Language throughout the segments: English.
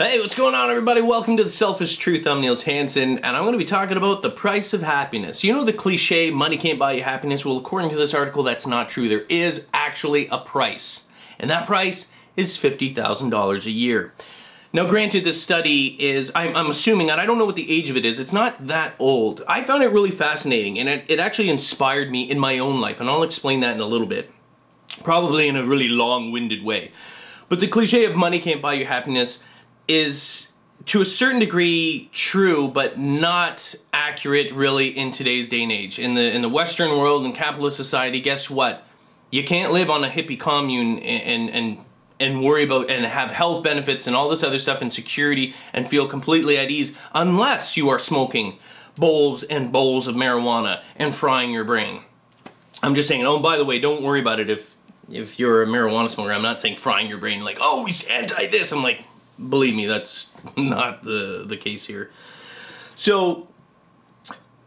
Hey, what's going on, everybody? Welcome to The Selfish Truth. I'm Niels Hansen, and I'm going to be talking about the price of happiness. You know the cliche, money can't buy you happiness? Well, according to this article, that's not true. There is actually a price, and that price is $50,000 a year. Now, granted, this study is, I'm assuming, and I don't know what the age of it is, it's not that old. I found it really fascinating, and it actually inspired me in my own life, and I'll explain that in a little bit, probably in a really long-winded way. But the cliche of money can't buy you happiness is to a certain degree true, but not accurate really in today's day and age. In the Western world and capitalist society, guess what? You can't live on a hippie commune and worry about and have health benefits and all this other stuff and security and feel completely at ease unless you are smoking bowls and bowls of marijuana and frying your brain. I'm just saying, oh, by the way, don't worry about it if you're a marijuana smoker. I'm not saying frying your brain like, oh, he's anti this. I'm like, believe me, that's not the case here. So,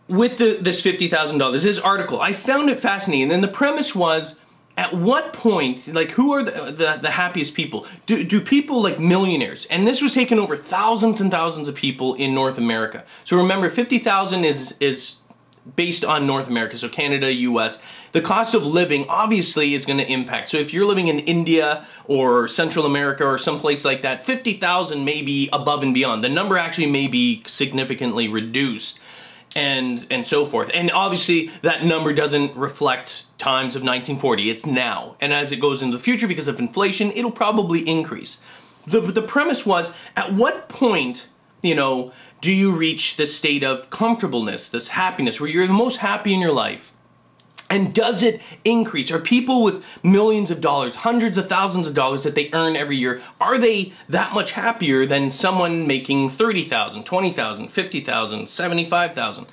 with this $50,000, this article, I found it fascinating. And the premise was, at what point, like, who are the happiest people? Do people, like millionaires? And this was taken over thousands and thousands of people in North America. So remember, 50,000 is based on North America, so Canada, US. The cost of living obviously is going to impact. So if you're living in India or Central America or someplace like that, 50,000 may be above and beyond. The number actually may be significantly reduced and so forth. And obviously that number doesn't reflect times of 1940. It's now. And as it goes into the future, because of inflation, it'll probably increase. The premise was, at what point, you know, do you reach this state of comfortableness, this happiness, where you're the most happy in your life? And does it increase? Are people with millions of dollars, hundreds of thousands of dollars that they earn every year, are they that much happier than someone making $30,000, $20,000, $50,000, $75,000?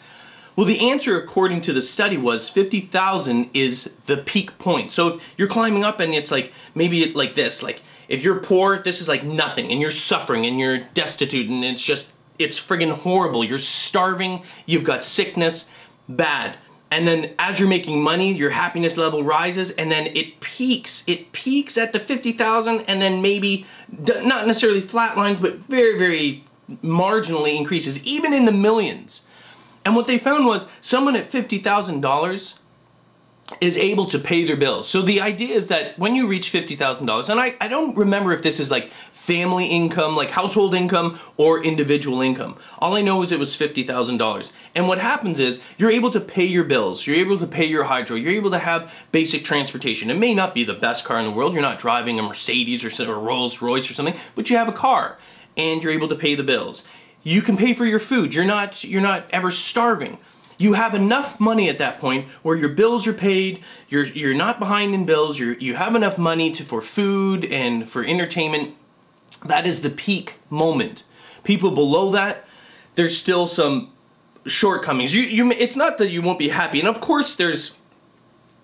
Well, the answer, according to the study, was 50,000 is the peak point. So if you're climbing up and it's like, maybe like this, like if you're poor, this is like nothing, and you're suffering and you're destitute and it's friggin' horrible. You're starving, you've got sickness, bad. And then as you're making money, your happiness level rises, and then it peaks. It peaks at the 50,000, and then maybe, not necessarily flatlines, but very, very marginally increases, even in the millions. And what they found was someone at $50,000 is able to pay their bills. So the idea is that when you reach $50,000, and I don't remember if this is like family income, like household income, or individual income. All I know is it was $50,000. And what happens is you're able to pay your bills, you're able to pay your hydro, you're able to have basic transportation. It may not be the best car in the world, you're not driving a Mercedes or Rolls Royce or something, but you have a car and you're able to pay the bills. You can pay for your food, you're not ever starving. You have enough money at that point where your bills are paid, you're not behind in bills, you have enough money for food and for entertainment. That is the peak moment. People below that, there's still some shortcomings. It's not that you won't be happy, and of course there's,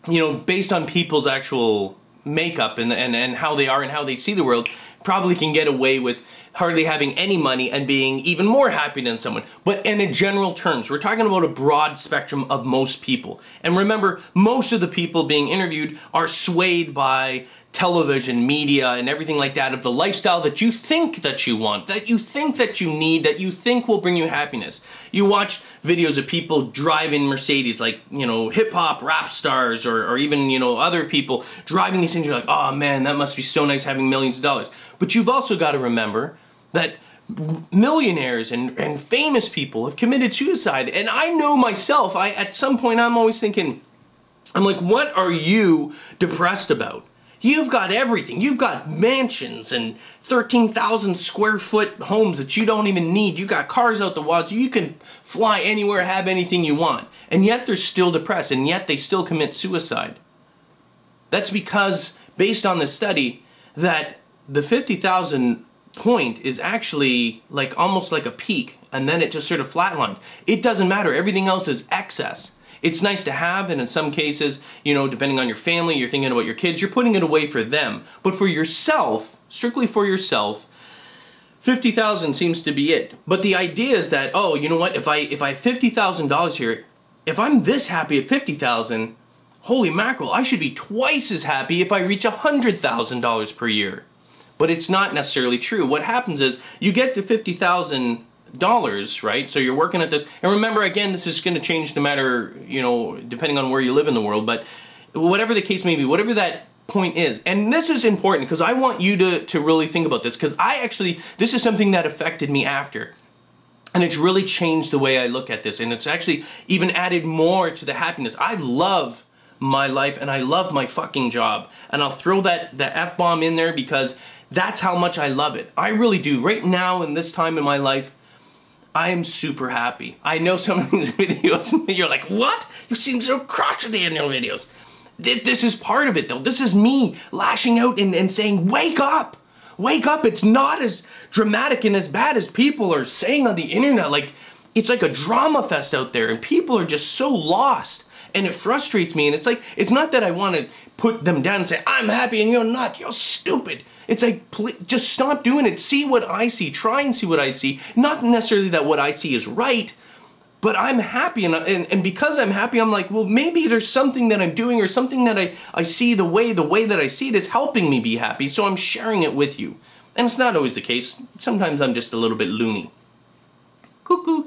you know, based on people's actual makeup and how they are and how they see the world, probably can get away with hardly having any money and being even more happy than someone. But in general terms, we're talking about a broad spectrum of most people. And remember, most of the people being interviewed are swayed by television, media, and everything like that, of the lifestyle that you think that you want, that you think that you need, that you think will bring you happiness. You watch videos of people driving Mercedes, like, you know, hip-hop rap stars or even, you know, other people driving these things. You're like, oh man, that must be so nice having millions of dollars. But you've also got to remember that millionaires and famous people have committed suicide. And I know myself, at some point I'm always thinking, I'm like, what are you depressed about? You've got everything. You've got mansions and 13,000 square foot homes that you don't even need. You've got cars out the wazoo. You can fly anywhere, have anything you want. And yet they're still depressed, and yet they still commit suicide. That's because, based on this study, that the 50,000 point is actually like almost like a peak, and then it just sort of flatlines. It doesn't matter. Everything else is excess. It's nice to have, and in some cases, you know, depending on your family, you're thinking about your kids, you're putting it away for them. But for yourself, strictly for yourself, 50,000 seems to be it. But the idea is that, oh, you know what, if I have $50,000 here, if I'm this happy at 50,000, holy mackerel, I should be twice as happy if I reach $100,000 per year. but it's not necessarily true. What happens is you get to $50,000, right? So you're working at this, and remember, again, this is going to change no matter, you know, depending on where you live in the world, but whatever the case may be, whatever that point is, and this is important because I want you to really think about this, because this is something that affected me after. And it's really changed the way I look at this, and it's actually even added more to the happiness. I love my life, and I love my fucking job. And I'll throw the F-bomb in there because that's how much I love it. I really do. Right now, in this time in my life, I am super happy. I know some of these videos, you're like, what? You seem so crotchety in your videos. This is part of it, though. This is me lashing out and saying, wake up! Wake up, it's not as dramatic and as bad as people are saying on the internet. Like, it's like a drama fest out there, and people are just so lost, and it frustrates me, and it's like, it's not that I want to put them down and say, I'm happy and you're not, you're stupid. It's like, please, just stop doing it. See what I see, try and see what I see. Not necessarily that what I see is right, but I'm happy, and because I'm happy, I'm like, well, maybe there's something that I'm doing or something that I see the way that I see it is helping me be happy, so I'm sharing it with you. And it's not always the case. Sometimes I'm just a little bit loony. Cuckoo.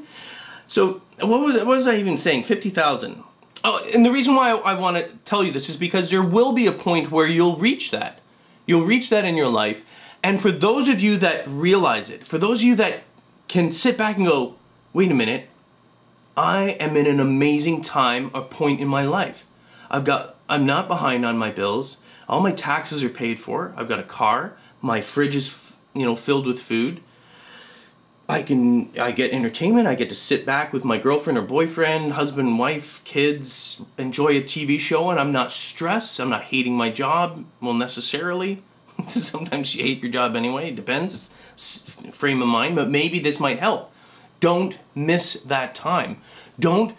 So what was I even saying? 50,000. Oh, and the reason why I want to tell you this is because there will be a point where you'll reach that. You'll reach that in your life. And for those of you that realize it, for those of you that can sit back and go, wait a minute, I am in an amazing time or point in my life. I'm not behind on my bills. All my taxes are paid for. I've got a car. My fridge is, you know, filled with food. I get entertainment. I get to sit back with my girlfriend or boyfriend, husband, wife, kids, enjoy a TV show, and I'm not stressed. I'm not hating my job, well, necessarily. Sometimes you hate your job anyway. It depends. Frame of mind, but maybe this might help. Don't miss that time. Don't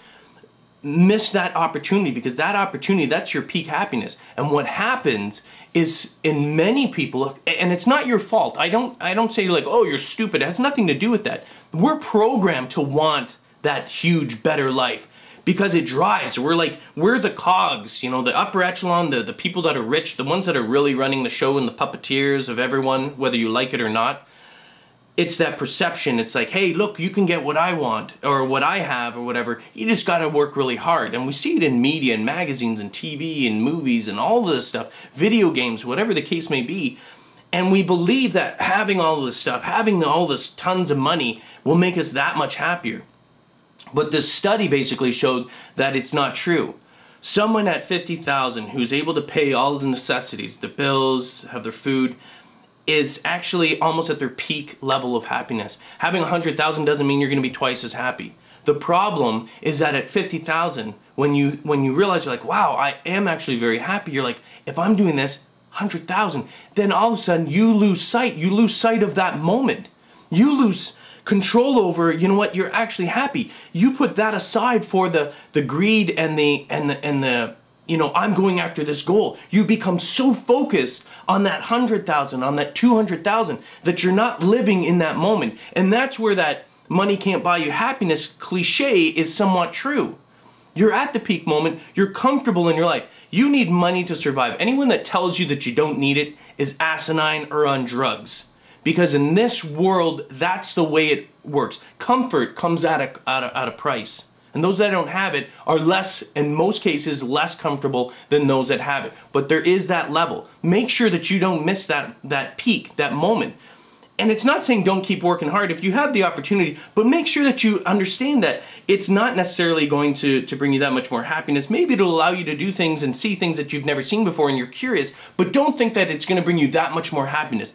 miss that opportunity, because that opportunity, that's your peak happiness. And what happens is, in many people, and it's not your fault. I don't say like, oh, you're stupid. It has nothing to do with that. We're programmed to want that huge, better life because it drives. We're the cogs, you know, the upper echelon, the people that are rich, the ones that are really running the show and the puppeteers of everyone, whether you like it or not. It's that perception. It's like, hey, look, you can get what I want or what I have or whatever. You just got to work really hard. And we see it in media and magazines and TV and movies and all this stuff, video games, whatever the case may be. And we believe that having all this stuff, having all this tons of money will make us that much happier. But this study basically showed that it's not true. Someone at 50,000 who's able to pay all the necessities, the bills, have their food, is actually almost at their peak level of happiness. Having 100,000 doesn't mean you're going to be twice as happy. The problem is that at 50,000, when you realize you're like, wow, I am actually very happy, you're like, if I'm doing this, 100,000, then all of a sudden you lose sight of that moment. You lose control over, you know what, you're actually happy. You put that aside for the greed and the you know, I'm going after this goal. You become so focused on that 100,000, on that 200,000, that you're not living in that moment. And that's where that money can't buy you happiness cliche is somewhat true. You're at the peak moment. You're comfortable in your life. You need money to survive. Anyone that tells you that you don't need it is asinine or on drugs. Because in this world, that's the way it works. Comfort comes at a price. And those that don't have it are less, in most cases, less comfortable than those that have it. But there is that level. Make sure that you don't miss that peak, that moment. And it's not saying don't keep working hard if you have the opportunity, but make sure that you understand that it's not necessarily going to bring you that much more happiness. Maybe it'll allow you to do things and see things that you've never seen before and you're curious, but don't think that it's going to bring you that much more happiness,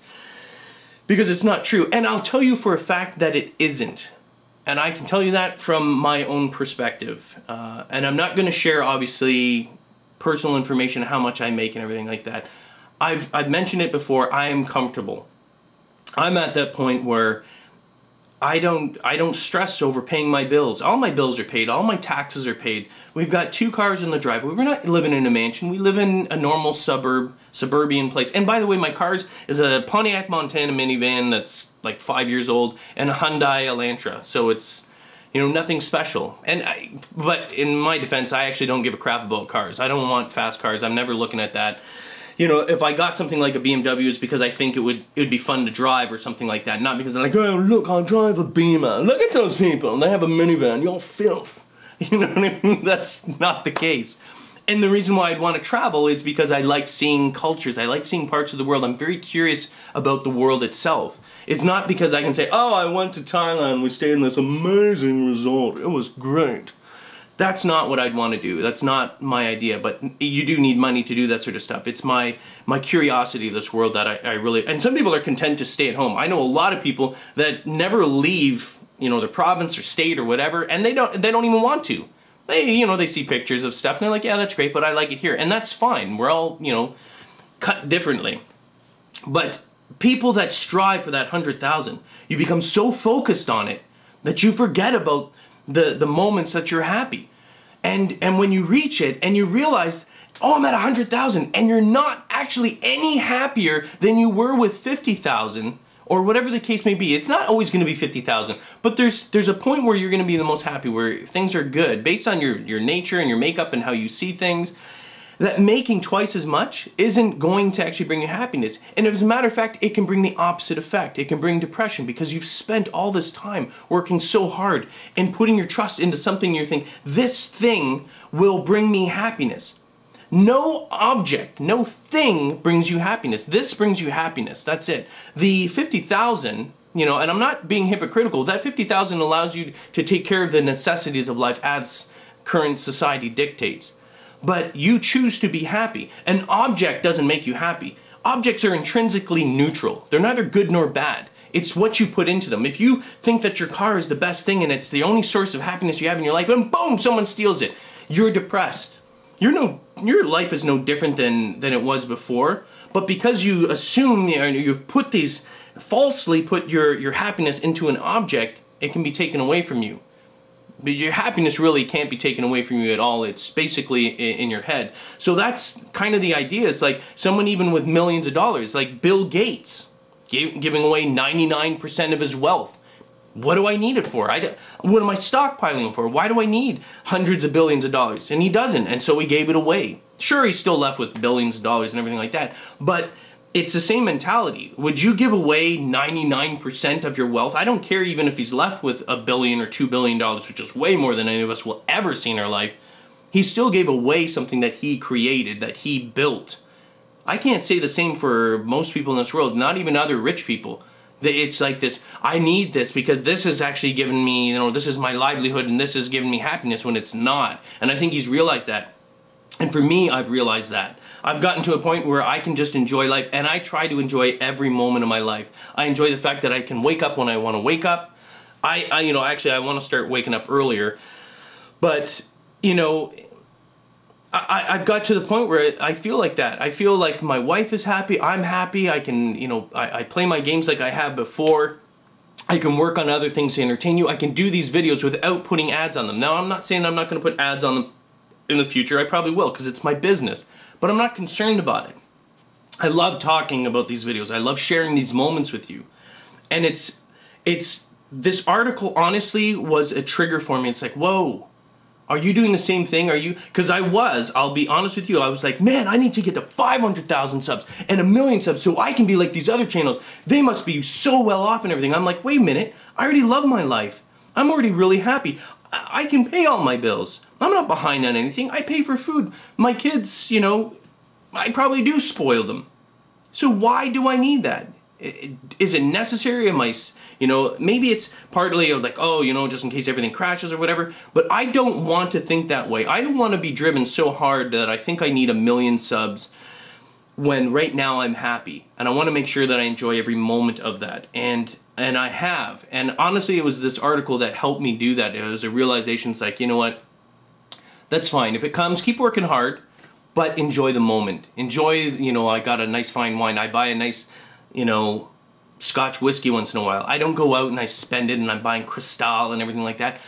because it's not true. And I'll tell you for a fact that it isn't. And I can tell you that from my own perspective. And I'm not going to share, obviously, personal information, how much I make and everything like that. I've mentioned it before. I am comfortable. I'm at that point where I don't stress over paying my bills. All my bills are paid. All my taxes are paid. We've got 2 cars in the driveway. We're not living in a mansion. We live in a normal suburban place. And by the way, my cars is a Pontiac Montana minivan that's like 5 years old and a Hyundai Elantra. So it's, you know, nothing special. But in my defense, I actually don't give a crap about cars. I don't want fast cars. I'm never looking at that. you know, if I got something like a BMW, it's because I think it would be fun to drive or something like that. Not because I'm like, oh, look, I'll drive a Beamer. Look at those people. They have a minivan. You're filth. You know what I mean? That's not the case. And the reason why I'd want to travel is because I like seeing cultures. I like seeing parts of the world. I'm very curious about the world itself. It's not because I can say, oh, I went to Thailand. We stayed in this amazing resort. It was great. That's not what I'd want to do. That's not my idea, but you do need money to do that sort of stuff. It's my curiosity of this world that I really, and some people are content to stay at home. I know a lot of people that never leave, you know, their province or state or whatever, and they don't even want to. They, you know, they see pictures of stuff and they're like, yeah, that's great, but I like it here. And that's fine. We're all, you know, cut differently. But people that strive for that 100,000, you become so focused on it that you forget about the moments that you're happy. And when you reach it and you realize, oh, I'm at 100,000, and you're not actually any happier than you were with 50,000, or whatever the case may be. It's not always going to be 50,000, but there's a point where you're going to be the most happy, where things are good based on your nature and your makeup and how you see things. That making twice as much isn't going to actually bring you happiness. And as a matter of fact, it can bring the opposite effect. It can bring depression, because you've spent all this time working so hard and putting your trust into something you think, this thing will bring me happiness. No object, no thing brings you happiness. This brings you happiness. That's it. The 50,000, you know, and I'm not being hypocritical, that 50,000 allows you to take care of the necessities of life as current society dictates. But you choose to be happy. An object doesn't make you happy. Objects are intrinsically neutral. They're neither good nor bad. It's what you put into them. If you think that your car is the best thing and it's the only source of happiness you have in your life, and boom, someone steals it, you're depressed. Your life is no different than it was before, but because you assume, you know, you've falsely put your happiness into an object, it can be taken away from you. But your happiness really can't be taken away from you at all. It's basically in your head. So that's kind of the idea. It's like someone even with millions of dollars, like Bill Gates, giving away 99% of his wealth. What do I need it for? What am I stockpiling for? Why do I need hundreds of billions of dollars? And he doesn't, and so he gave it away. Sure, he's still left with billions of dollars and everything like that, but it's the same mentality. Would you give away 99% of your wealth? I don't care even if he's left with $1 billion or $2 billion, which is way more than any of us will ever see in our life. He still gave away something that he created, that he built. I can't say the same for most people in this world, not even other rich people. It's like this, I need this because this has actually given me, you know, this is my livelihood and this has given me happiness, when it's not. And I think he's realized that. And for me, I've realized that. I've gotten to a point where I can just enjoy life, and I try to enjoy every moment of my life. I enjoy the fact that I can wake up when I want to wake up. You know, actually I want to start waking up earlier. But, you know, I've got to the point where I feel like that. I feel like my wife is happy, I'm happy, I can, you know, I play my games like I have before. I can work on other things to entertain you. I can do these videos without putting ads on them. Now, I'm not saying I'm not going to put ads on them in the future. I probably will, because it's my business. But I'm not concerned about it. I love talking about these videos. I love sharing these moments with you. And this article honestly was a trigger for me. It's like, whoa, are you doing the same thing? Are you? Because I'll be honest with you, I was like, man, I need to get to 500,000 subs and 1 million subs so I can be like these other channels. They must be so well off and everything. I'm like, wait a minute, I already love my life. I'm already really happy. I can pay all my bills. I'm not behind on anything. I pay for food. My kids, you know, I probably do spoil them. So why do I need that? Is it necessary? Am I, you know, maybe it's partly like, oh, you know, just in case everything crashes or whatever. But I don't want to think that way. I don't want to be driven so hard that I think I need 1 million subs when right now I'm happy. And I want to make sure that I enjoy every moment of that. And I have. And honestly, it was this article that helped me do that. It was a realization. It's like, you know what? That's fine. If it comes, keep working hard, but enjoy the moment. Enjoy, you know, I got a nice fine wine. I buy a nice, you know, Scotch whiskey once in a while. I don't go out and I spend it and I'm buying Cristal and everything like that.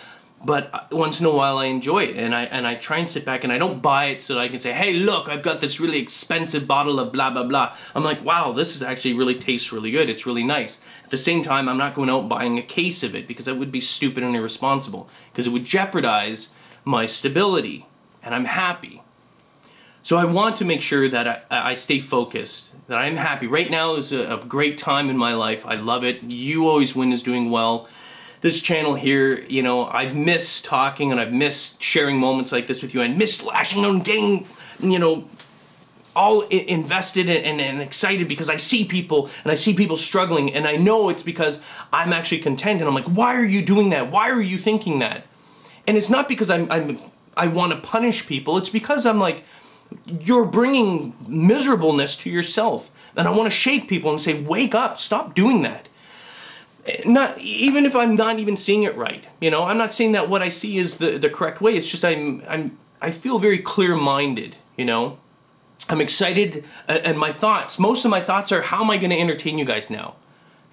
But once in a while I enjoy it, and I try and sit back, and I don't buy it so that I can say, hey, look, I've got this really expensive bottle of blah, blah, blah. I'm like, wow, this is actually really tastes really good. It's really nice. At the same time, I'm not going out buying a case of it, because that would be stupid and irresponsible, because it would jeopardize my stability, and I'm happy. So I want to make sure that I stay focused, that I'm happy. Right now is a great time in my life. I love it. You Always Win is doing well. This channel here, you know, I've missed talking and I've missed sharing moments like this with you. I missed lashing out and getting, you know, all invested and excited because I see people and I see people struggling, and I know it's because I'm actually content, and I'm like, why are you doing that? Why are you thinking that? And it's not because I want to punish people. It's because I'm like, you're bringing miserableness to yourself. And I want to shake people and say, wake up, stop doing that. Not even if I'm not even seeing it right. You know, I'm not saying that what I see is the correct way. It's just I feel very clear-minded, you know. I'm excited, and my thoughts, most of my thoughts are, how am I going to entertain you guys now?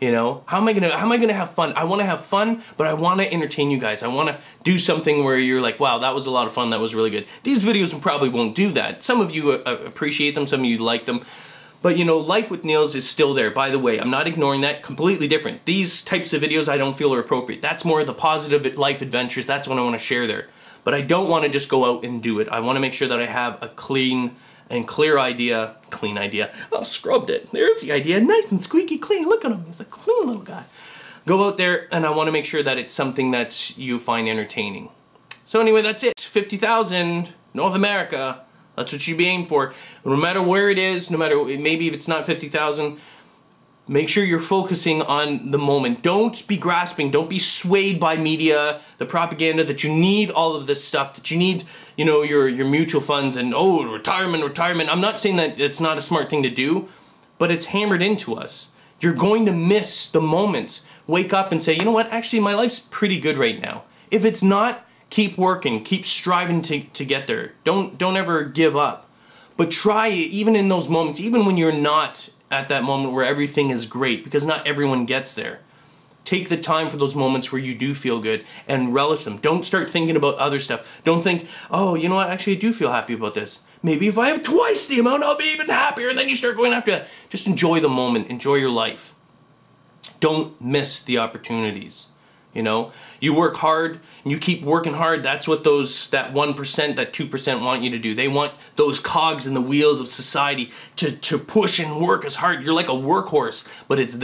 You know, how am I gonna have fun? I want to have fun, but I want to entertain you guys. I want to do something where you're like, wow, that was a lot of fun. That was really good. These videos probably won't do that. Some of you appreciate them. Some of you like them. But, you know, Life with Niels is still there. By the way, I'm not ignoring that. Completely different. These types of videos I don't feel are appropriate. That's more of the positive life adventures. That's what I want to share there. But I don't want to just go out and do it. I want to make sure that I have a clean and clear idea. Clean idea. Oh, scrubbed it. There's the idea. Nice and squeaky clean. Look at him. He's a clean little guy. Go out there, and I want to make sure that it's something that you find entertaining. So anyway, that's it. 50,000, North America. That's what you be aiming for. No matter where it is, no matter, maybe if it's not 50,000, make sure you're focusing on the moment. Don't be grasping. Don't be swayed by media, the propaganda that you need all of this stuff, that you need, you know, your mutual funds and, oh, retirement. I'm not saying that it's not a smart thing to do, but it's hammered into us. You're going to miss the moments. Wake up and say, you know what, actually my life's pretty good right now. If it's not, keep working, keep striving to get there. Don't ever give up. But try, even in those moments, even when you're not at that moment where everything is great, because not everyone gets there. Take the time for those moments where you do feel good and relish them. Don't start thinking about other stuff. Don't think, oh, you know what, actually I do feel happy about this. Maybe if I have twice the amount, I'll be even happier, and then you start going after that. Just enjoy the moment, enjoy your life. Don't miss the opportunities. You know, you work hard and you keep working hard. That's what that 1%, that 2% want you to do. They want those cogs in the wheels of society to push and work as hard. You're like a workhorse, but it's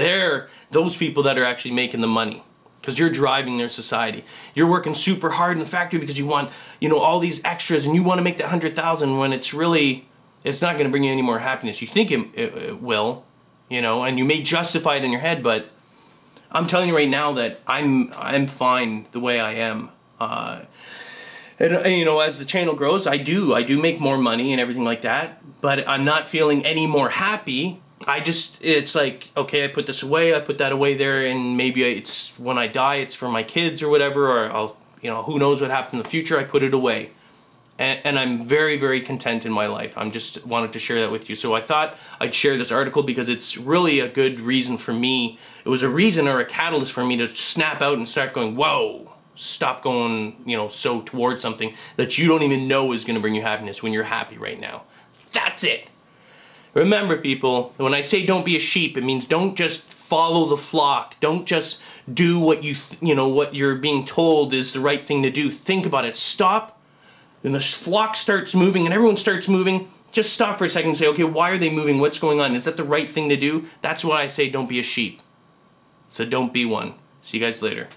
those people that are actually making the money, because you're driving their society. You're working super hard in the factory because you want, you know, all these extras, and you want to make that 100,000 when it's not going to bring you any more happiness. You think it will, you know, and you may justify it in your head, but I'm telling you right now that I'm fine the way I am. And you know, as the channel grows, I do make more money and everything like that, but I'm not feeling any more happy. It's like, okay, I put this away, I put that away there, and maybe it's when I die, it's for my kids or whatever, or I'll, you know, who knows what happens in the future, I put it away. And I'm very, very content in my life. I'm just wanted to share that with you. So I thought I'd share this article because it's really a good reason for me. It was a reason or a catalyst for me to snap out and start going, whoa, stop going, you know, so towards something that you don't even know is going to bring you happiness when you're happy right now. That's it. Remember, people, when I say don't be a sheep, it means don't just follow the flock. Don't just do what what you're being told is the right thing to do. Think about it. Stop. When the flock starts moving and everyone starts moving, just stop for a second and say, okay, why are they moving? What's going on? Is that the right thing to do? That's why I say don't be a sheep. So don't be one. See you guys later.